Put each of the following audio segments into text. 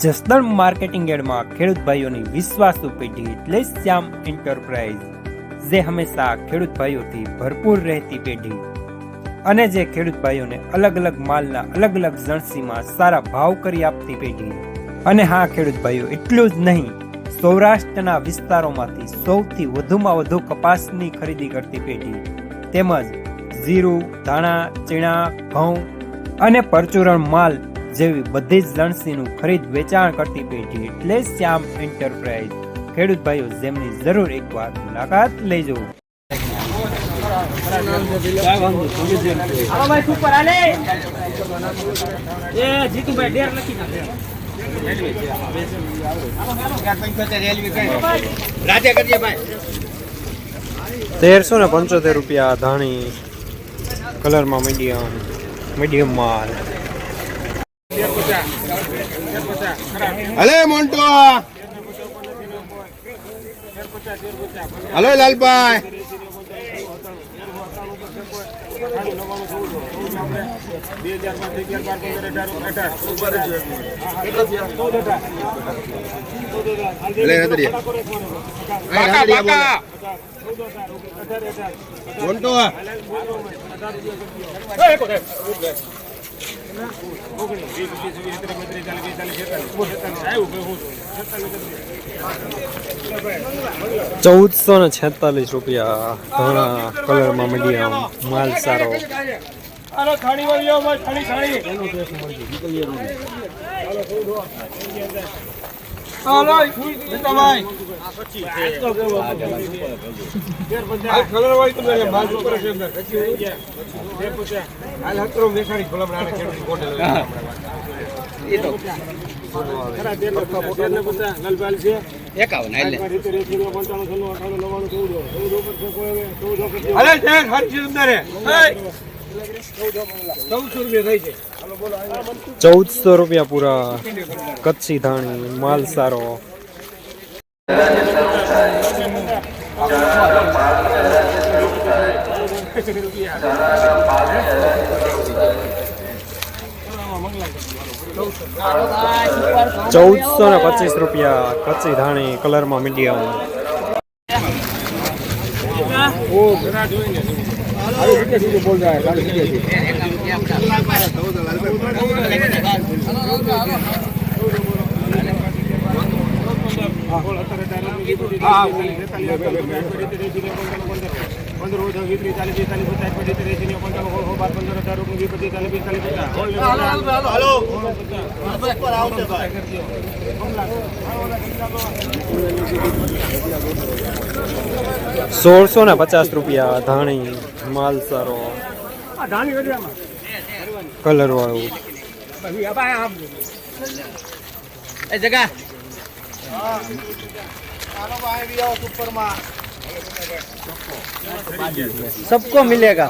Jasdan marketing યાર્ડમાં ખેડૂત ભાઈઓની વિશ્વાસુ પેઢી એટલે શ્યામ એન્ટરપ્રાઇઝ, જે હંમેશા ખેડૂત ભાઈઓથી ભરપૂર રહેતી પેઢી અને જે ખેડૂત ભાઈઓને અલગ અલગ માલના અલગ અલગ જણસીમાં સારા ભાવ કરી આપતી પેઢી. અને હા ખેડૂત ભાઈઓ, એટલું જ નહીં, સૌરાષ્ટ્રના વિસ્તારોમાંથી સૌથી વધુમાં વધુ કપાસની ખરીદી કરતી પેઢી તેમજ જીરું, ધાણા, ચીણા, ઘઉં અને પરચુરણ માલ જેવી બધી જ લણસીનું ખરીદ વેચાણ કરતી પેઢી એટલે શ્યામ એન્ટરપ્રાઇઝ. ખેડૂત ભાઈઓ, જેમની જરૂર એકવાર મુલાકાત લેજો. ₹1375 ધાણી કલરમાં મીડિયમ માલ. હલે મોન્ટો, હલો લાલભાઈ, મોન્ટો 1446 રૂપિયા ઘણા કલરમાં મીડિયમ માલ સારો. ₹1400 પૂરા કચ્છી ધાણી માલ સારો. ₹1425 કચ્છી ધાણી કલરમાં મીડિયમ. ₹1650 ધાણી માલ સારો કલર વાળું. सबको मिलेगा.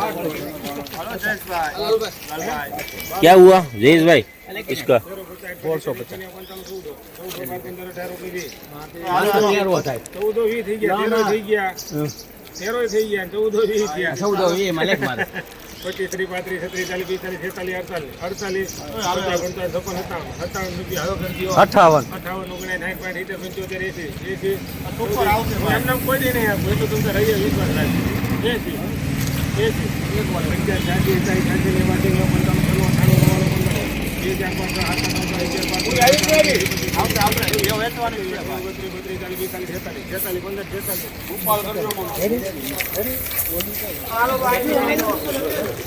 क्या हुआ जयेश भाई इसका?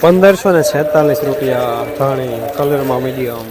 1546 રૂપિયા ધાણી કલરમાં મીડિયમ.